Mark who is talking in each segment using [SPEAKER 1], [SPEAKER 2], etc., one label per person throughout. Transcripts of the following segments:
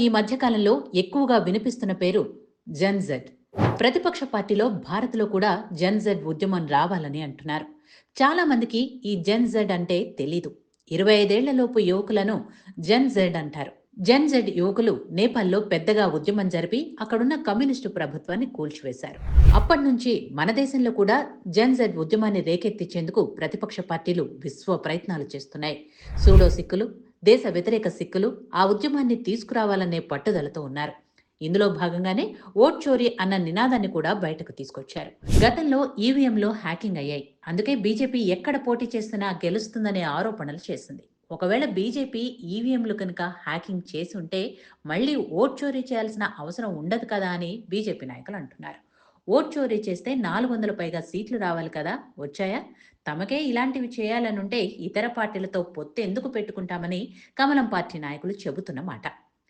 [SPEAKER 1] ఈ మధ్యకాలంలో ఎక్కువగా వినిపిస్తున్న పేరు జెన్‌జెడ్. ప్రతిపక్ష పార్టీలో భారత్‌లో కూడా జెన్‌జెడ్ ఉద్యమం రావాలని అంటున్నారు. చాలా మందికి ఈ జెన్‌జెడ్ అంటే తెలీదు. 25 ఏళ్లలోపు యువకులను జెన్‌జెడ్ అంటారు. జెన్‌జెడ్ యువకులు నేపాల్‌లో పెద్దగా ఉద్యమం జరిపి అక్కడున్న కమ్యూనిస్టు ప్రభుత్వాన్ని కూల్చివేశారు. అప్పట్నుంచి మన దేశంలో కూడా జెన్‌జెడ్ ఉద్యమాన్ని రేకెత్తించేందుకు ప్రతిపక్ష పార్టీలు విశ్వ ప్రయత్నాలు చేస్తున్నాయి. సూడో సిక్కులు, దేశ వ్యతిరేక సిక్కులు ఆ ఉద్యమాన్ని తీసుకురావాలనే పట్టుదలతో ఉన్నారు. ఇందులో భాగంగానే ఓట్ చోరీ అన్న నినాదాన్ని కూడా బయటకు తీసుకొచ్చారు. గతంలో ఈవీఎంలో హ్యాకింగ్ అయ్యాయి. అందుకే బీజేపీ ఎక్కడ పోటీ చేసినా గెలుస్తుందనే ఆరోపణలు చేసింది. ఒకవేళ బీజేపీ ఈవీఎంలు కనుక హ్యాకింగ్ చేసి ఉంటే మళ్ళీ ఓట్ చోరీ చేయాల్సిన అవసరం ఉండదు కదా అని బీజేపీ నాయకులు అంటున్నారు. ఓట్ చోరీ చేస్తే 400 పైగా సీట్లు రావాలి కదా, వచ్చాయా? తమకే ఇలాంటివి చేయాలనుంటే ఇతర పార్టీలతో పొత్తు ఎందుకు పెట్టుకుంటామని కమలం పార్టీ నాయకులు చెబుతున్న మాట.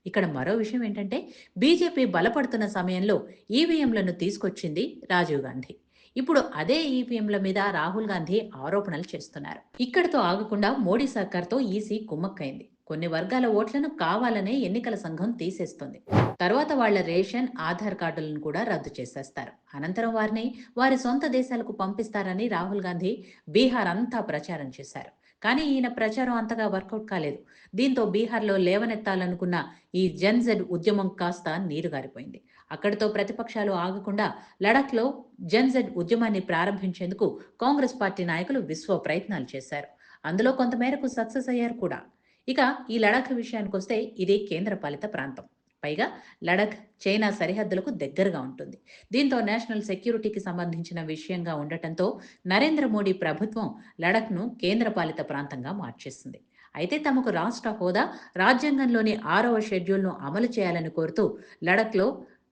[SPEAKER 1] ఇక్కడ మరో విషయం ఏంటంటే, బీజేపీ బలపడుతున్న సమయంలో ఈవీఎంలను తీసుకొచ్చింది రాజీవ్ గాంధీ. ఇప్పుడు అదే ఈవీఎంల మీద రాహుల్ గాంధీ ఆరోపణలు చేస్తున్నారు. ఇక్కడితో ఆగకుండా మోడీ సర్కార్తో ఈసీ కుమ్మక్కైంది. కొన్ని వర్గాల ఓట్లను కావాలనే ఎన్నికల సంఘం తీసేస్తుంది. తర్వాత వాళ్ల రేషన్, ఆధార్ కార్డులను కూడా రద్దు చేసేస్తారు. అనంతరం వారిని వారి సొంత దేశాలకు పంపిస్తారని రాహుల్ గాంధీ బీహార్ అంతా ప్రచారం చేశారు. కానీ ఈయన ప్రచారం అంతగా వర్కౌట్ కాలేదు. దీంతో బీహార్లో లేవనెత్తాలనుకున్న ఈ జెన్‌జెడ్ ఉద్యమం కాస్త నీరుగారిపోయింది. అక్కడితో ప్రతిపక్షాలు ఆగకుండా లడఖ్లో జెన్‌జెడ్ ఉద్యమాన్ని ప్రారంభించేందుకు కాంగ్రెస్ పార్టీ నాయకులు విశ్వ ప్రయత్నాలు చేశారు. అందులో కొంతమేరకు సక్సెస్ అయ్యారు కూడా. ఇక ఈ లడఖ్ విషయానికొస్తే ఇది కేంద్రపాలిత ప్రాంతం. పైగా లడఖ్ చైనా సరిహద్దులకు దగ్గరగా ఉంటుంది. దీంతో నేషనల్ సెక్యూరిటీకి సంబంధించిన విషయంగా ఉండటంతో నరేంద్ర మోడీ ప్రభుత్వం లడఖ్ను కేంద్రపాలిత ప్రాంతంగా మార్చేసింది. అయితే తమకు రాష్ట్ర హోదా, రాజ్యాంగంలోని 6వ షెడ్యూల్ను అమలు చేయాలని కోరుతూ లడఖ్లో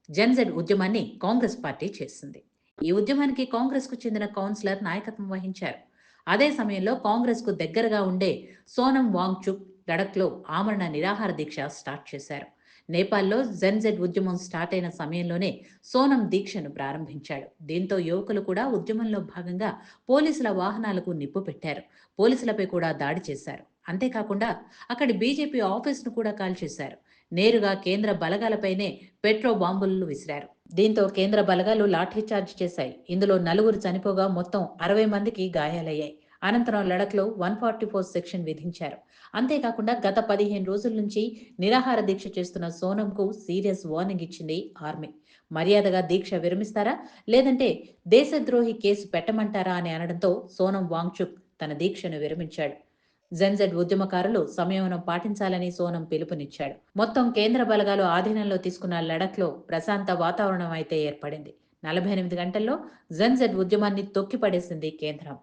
[SPEAKER 1] జెన్‌జెడ్ ఉద్యమాన్ని కాంగ్రెస్ పార్టీ చేసింది. ఈ ఉద్యమానికి కాంగ్రెస్కు చెందిన కౌన్సిలర్ నాయకత్వం వహించారు. అదే సమయంలో కాంగ్రెస్కు దగ్గరగా ఉండే సోనం వాంగ్చుక్ లడఖ్లో ఆమరణ నిరాహార దీక్ష స్టార్ట్ చేశారు. నేపాల్లో జెన్‌జెడ్ ఉద్యమం స్టార్ట్ అయిన సమయంలోనే సోనం దీక్షను ప్రారంభించాడు. దీంతో యువకులు కూడా ఉద్యమంలో భాగంగా పోలీసుల వాహనాలకు నిప్పు పెట్టారు. పోలీసులపై కూడా దాడి చేశారు. అంతేకాకుండా అక్కడి బీజేపీ ఆఫీసును కూడా కాల్చేశారు. నేరుగా కేంద్ర బలగాలపైనే పెట్రో బాంబులు విసిరారు. దీంతో కేంద్ర బలగాలు లాఠీచార్జ్ చేశాయి. ఇందులో 4 చనిపోగా మొత్తం 60 మందికి గాయాలయ్యాయి. అనంతరం లడఖ్లో 144 సెక్షన్ విధించారు. అంతేకాకుండా గత 15 రోజుల నుంచి నిరాహార దీక్ష చేస్తున్న సోనంకు సీరియస్ వార్నింగ్ ఇచ్చింది ఆర్మీ. మర్యాదగా దీక్ష విరమిస్తారా, లేదంటే దేశద్రోహి కేసు పెట్టమంటారా అని అనడంతో సోనం వాంగ్చుక్ తన దీక్షను విరమించాడు. జెన్‌జెడ్ ఉద్యమకారులు సంయమనం పాటించాలని సోనం పిలుపునిచ్చాడు. మొత్తం కేంద్ర బలగాలు ఆధీనంలో తీసుకున్న లడఖ్లో ప్రశాంత వాతావరణం అయితే ఏర్పడింది. 48 గంటల్లో జెన్‌జెడ్ ఉద్యమాన్ని తొక్కిపడేసింది కేంద్రం.